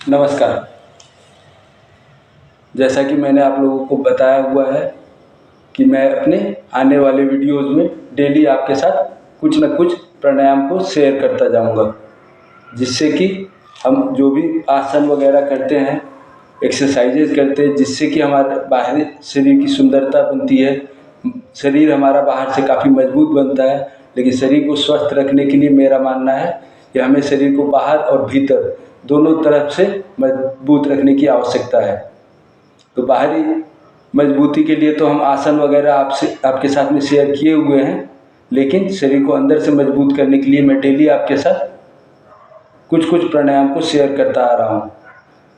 नमस्कार। जैसा कि मैंने आप लोगों को बताया हुआ है कि मैं अपने आने वाले वीडियोज़ में डेली आपके साथ कुछ न कुछ प्राणायाम को शेयर करता जाऊंगा, जिससे कि हम जो भी आसन वगैरह करते हैं, एक्सरसाइजेज करते हैं, जिससे कि हमारे बाहरी शरीर की सुंदरता बनती है। शरीर हमारा बाहर से काफ़ी मजबूत बनता है, लेकिन शरीर को स्वस्थ रखने के लिए मेरा मानना है कि हमें शरीर को बाहर और भीतर दोनों तरफ से मजबूत रखने की आवश्यकता है। तो बाहरी मजबूती के लिए तो हम आसन वगैरह आपके साथ में शेयर किए हुए हैं, लेकिन शरीर को अंदर से मजबूत करने के लिए मैं डेली आपके साथ कुछ कुछ प्राणायाम को शेयर करता आ रहा हूँ।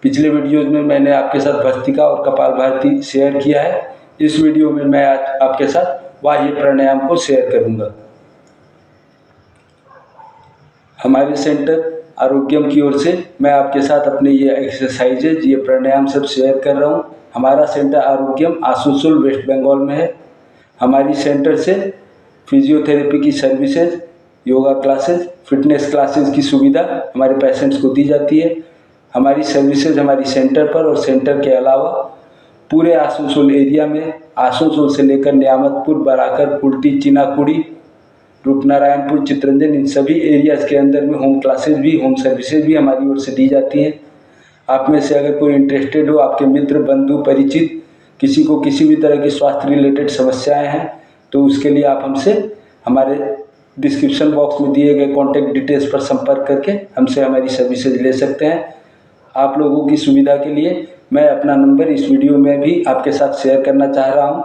पिछले वीडियोज़ में मैंने आपके साथ भस्त्रिका और कपालभाति शेयर किया है। इस वीडियो में मैं आज आपके साथ बाह्य प्राणायाम को शेयर करूँगा। हमारे सेंटर आरोग्यम की ओर से मैं आपके साथ अपने ये एक्सरसाइजेज, ये प्राणायाम सब शेयर कर रहा हूँ। हमारा सेंटर आरोग्यम आसनसोल वेस्ट बंगाल में है। हमारी सेंटर से फिजियोथेरेपी की services, yoga classes, fitness classes की सुविधा हमारे पेशेंट्स को दी जाती है। हमारी सर्विसेज हमारी सेंटर पर और सेंटर के अलावा पूरे आसनसोल एरिया में, आसनसोल से लेकर नियामतपुर, बराकर, कुल्टी, चिनाकुड़ी, रूपनारायणपुर, चितरंजन, इन सभी एरियाज़ के अंदर में होम क्लासेज भी, होम सर्विसेज भी हमारी ओर से दी जाती हैं। आप में से अगर कोई इंटरेस्टेड हो, आपके मित्र, बंधु, परिचित किसी को किसी भी तरह की स्वास्थ्य रिलेटेड समस्याएं हैं, तो उसके लिए आप हमसे हमारे डिस्क्रिप्शन बॉक्स में दिए गए कॉन्टैक्ट डिटेल्स पर संपर्क करके हमसे हमारी सर्विसेज ले सकते हैं। आप लोगों की सुविधा के लिए मैं अपना नंबर इस वीडियो में भी आपके साथ शेयर करना चाह रहा हूँ।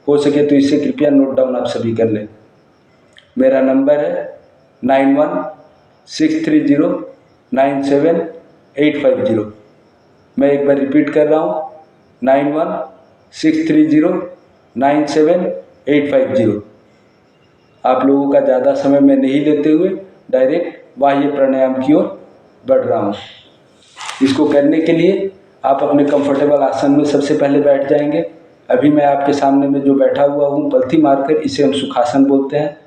हो सके तो इसे कृपया नोट डाउन आप सभी कर लें। मेरा नंबर है 9163097850। मैं एक बार रिपीट कर रहा हूँ, 9163097850। आप लोगों का ज़्यादा समय मैं नहीं लेते हुए डायरेक्ट बाह्य प्राणायाम की ओर बढ़ रहा हूँ। इसको करने के लिए आप अपने कंफर्टेबल आसन में सबसे पहले बैठ जाएंगे। अभी मैं आपके सामने में जो बैठा हुआ हूँ पलथी मारकर, इसे हम सुखासन बोलते हैं।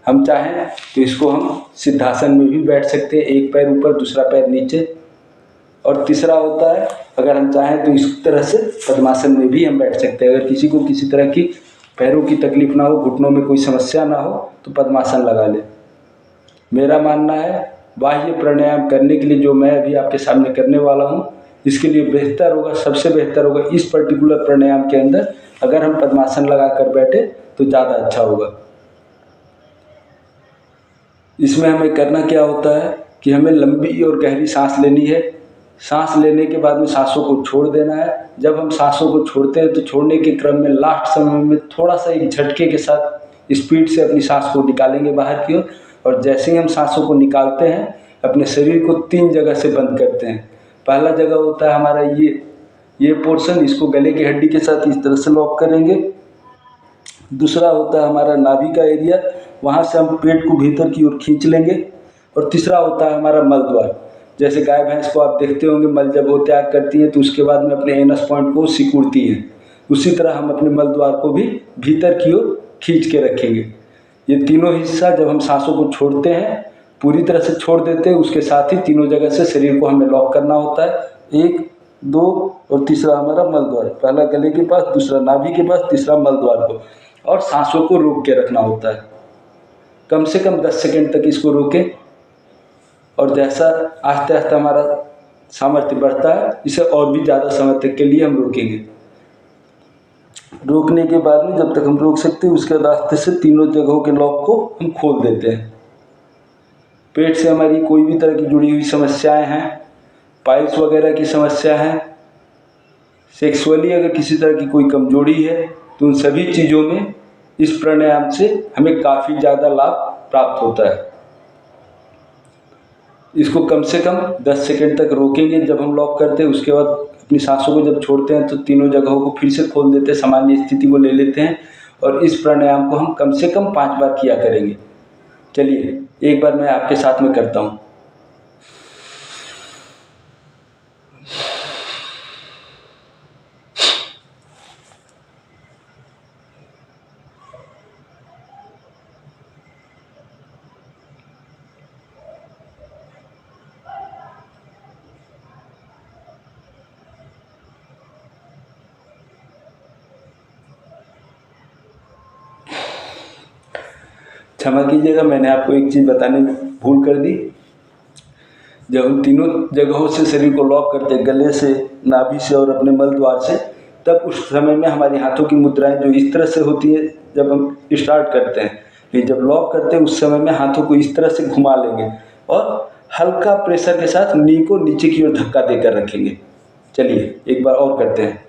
हम चाहें तो इसको हम सिद्धासन में भी बैठ सकते हैं, एक पैर ऊपर दूसरा पैर नीचे। और तीसरा होता है, अगर हम चाहें तो इस तरह से पद्मासन में भी हम बैठ सकते हैं। अगर किसी को किसी तरह की पैरों की तकलीफ ना हो, घुटनों में कोई समस्या ना हो, तो पद्मासन लगा ले। मेरा मानना है बाह्य प्राणायाम करने के लिए जो मैं अभी आपके सामने करने वाला हूँ, इसके लिए बेहतर होगा, सबसे बेहतर होगा इस पर्टिकुलर प्राणायाम के अंदर अगर हम पद्मासन लगा कर बैठे तो ज़्यादा अच्छा होगा। इसमें हमें करना क्या होता है कि हमें लंबी और गहरी सांस लेनी है। सांस लेने के बाद में सांसों को छोड़ देना है। जब हम सांसों को छोड़ते हैं तो छोड़ने के क्रम में लास्ट समय में थोड़ा सा एक झटके के साथ स्पीड से अपनी सांस को निकालेंगे बाहर की ओर। और जैसे ही हम सांसों को निकालते हैं, अपने शरीर को 3 जगह से बंद करते हैं। पहला जगह होता है हमारा ये पोर्शन, इसको गले की हड्डी के साथ इस तरह से लॉक करेंगे। दूसरा होता है हमारा नाभि का एरिया, वहाँ से हम पेट को भीतर की ओर खींच लेंगे। और तीसरा होता है हमारा मल द्वार। जैसे गाय भैंस को आप देखते होंगे, मल जब वो त्याग करती है तो उसके बाद में अपने एनस पॉइंट को सिकुड़ती है, उसी तरह हम अपने मल द्वार को भी भीतर की ओर खींच के रखेंगे। ये तीनों हिस्सा जब हम सांसों को छोड़ते हैं, पूरी तरह से छोड़ देते हैं, उसके साथ ही तीनों जगह से शरीर को हमें लॉक करना होता है। 1, 2 और तीसरा हमारा मल द्वार। पहला गले के पास, दूसरा नाभि के पास, तीसरा मल द्वार को। और सांसों को रोक के रखना होता है। कम से कम 10 सेकंड तक इसको रोकें। और जैसा आहिस्ते आहिस्ते हमारा सामर्थ्य बढ़ता है, इसे और भी ज़्यादा समय तक के लिए हम रोकेंगे। रोकने के बाद में जब तक हम रोक सकते हैं, उसके रास्ते से तीनों जगहों के लॉक को हम खोल देते हैं। पेट से हमारी कोई भी तरह की जुड़ी हुई समस्याएं हैं, पाइल्स वगैरह की समस्या है, सेक्सुअली अगर किसी तरह की कोई कमजोरी है, तो उन सभी चीज़ों में इस प्राणायाम से हमें काफ़ी ज़्यादा लाभ प्राप्त होता है। इसको कम से कम 10 सेकंड तक रोकेंगे जब हम लॉक करते हैं। उसके बाद अपनी सांसों को जब छोड़ते हैं तो तीनों जगहों को फिर से खोल देते हैं, सामान्य स्थिति को ले लेते हैं। और इस प्राणायाम को हम कम से कम 5 बार किया करेंगे। चलिए एक बार मैं आपके साथ में करता हूँ। क्षमा कीजिएगा, मैंने आपको एक चीज़ बताने में भूल कर दी। जब हम तीनों जगहों से शरीर को लॉक करते हैं, गले से, नाभि से और अपने मल द्वार से, तब उस समय में हमारी हाथों की मुद्राएं जो इस तरह से होती है जब हम स्टार्ट करते हैं, लेकिन जब लॉक करते हैं उस समय में हाथों को इस तरह से घुमा लेंगे और हल्का प्रेशर के साथ नी को नीचे की ओर धक्का देकर रखेंगे। चलिए एक बार और करते हैं।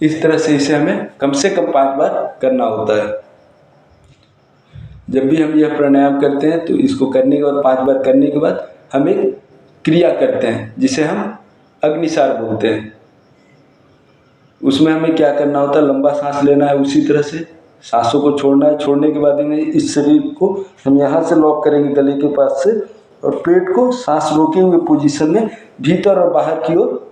इस तरह से इसे हमें कम से कम 5 बार करना होता है। जब भी हम यह प्राणायाम करते हैं तो इसको करने के बाद 5 बार करने के बाद हम एक क्रिया करते हैं जिसे हम अग्निसार बोलते हैं। उसमें हमें क्या करना होता है, लंबा सांस लेना है, उसी तरह से सांसों को छोड़ना है। छोड़ने के बाद में इस शरीर को हम यहाँ से लॉक करेंगे गले के पास से, और पेट को सांस रोके हुए पोजीशन में भीतर और बाहर की ओर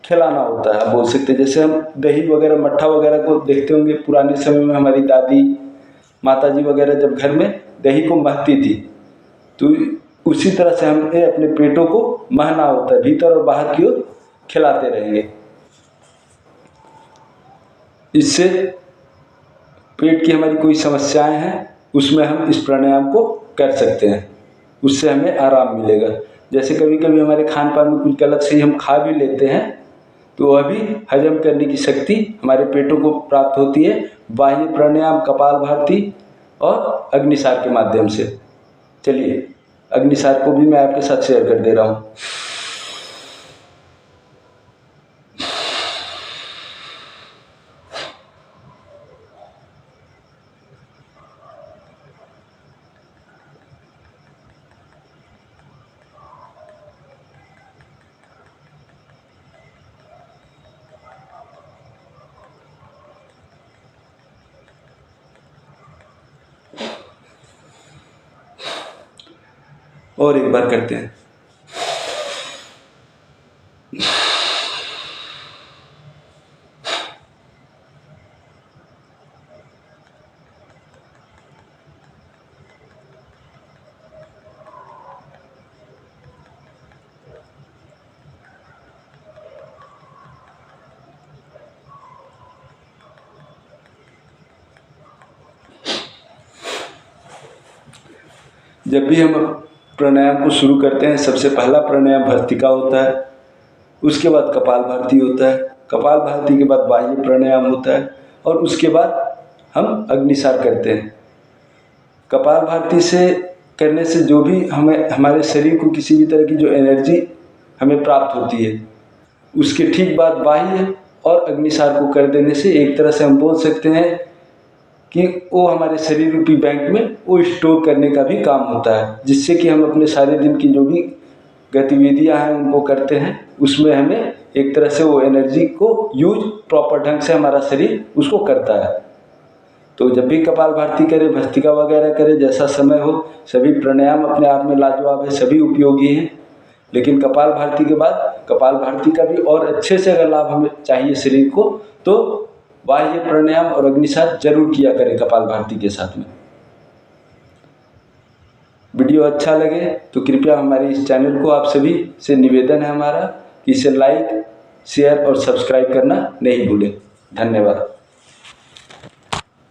खिलाना होता है। आप बोल सकते हैं जैसे हम दही वगैरह, मट्ठा वगैरह को देखते होंगे पुराने समय में, हमारी दादी, माताजी वगैरह जब घर में दही को महती थी, तो उसी तरह से हमें अपने पेटों को महना होता है, भीतर और बाहर की ओर खिलाते रहेंगे। इससे पेट की हमारी कोई समस्याएं हैं उसमें हम इस प्राणायाम को कर सकते हैं, उससे हमें आराम मिलेगा। जैसे कभी कभी हमारे खान पान में कुछ गलत सही हम खा भी लेते हैं, तो वह भी हजम करने की शक्ति हमारे पेटों को प्राप्त होती है बाह्य प्राणायाम, कपालभाति और अग्निसार के माध्यम से। चलिए अग्निसार को भी मैं आपके साथ शेयर कर दे रहा हूँ। और एक बार करते हैं। जब भी हम प्राणायाम को शुरू करते हैं, सबसे पहला प्राणायाम भस्त्रिका होता है, उसके बाद कपालभाति होता है, कपालभाति के बाद बाह्य प्राणायाम होता है, और उसके बाद हम अग्निसार करते हैं। कपालभाति से करने से जो भी हमें, हमारे शरीर को किसी भी तरह की जो एनर्जी हमें प्राप्त होती है, उसके ठीक बाद बाह्य और अग्निसार को कर देने से एक तरह से हम बोल सकते हैं कि वो हमारे शरीर रूपी बैंक में वो स्टोर करने का भी काम होता है, जिससे कि हम अपने सारे दिन की जो भी गतिविधियां हैं उनको करते हैं, उसमें हमें एक तरह से वो एनर्जी को यूज प्रॉपर ढंग से हमारा शरीर उसको करता है। तो जब भी कपालभाति करें, भस्त्रिका वगैरह करें, जैसा समय हो, सभी प्राणायाम अपने आप में लाजवाब है, सभी उपयोगी हैं। लेकिन कपालभाति के बाद कपालभाति का भी और अच्छे से अगर लाभ हमें चाहिए शरीर को, तो बाह्य प्राणायाम और अग्निसार जरूर किया करें कपालभाति के साथ में। वीडियो अच्छा लगे तो कृपया हमारे इस चैनल को, आप सभी से निवेदन है हमारा कि इसे लाइक, शेयर और सब्सक्राइब करना नहीं भूलें। धन्यवाद।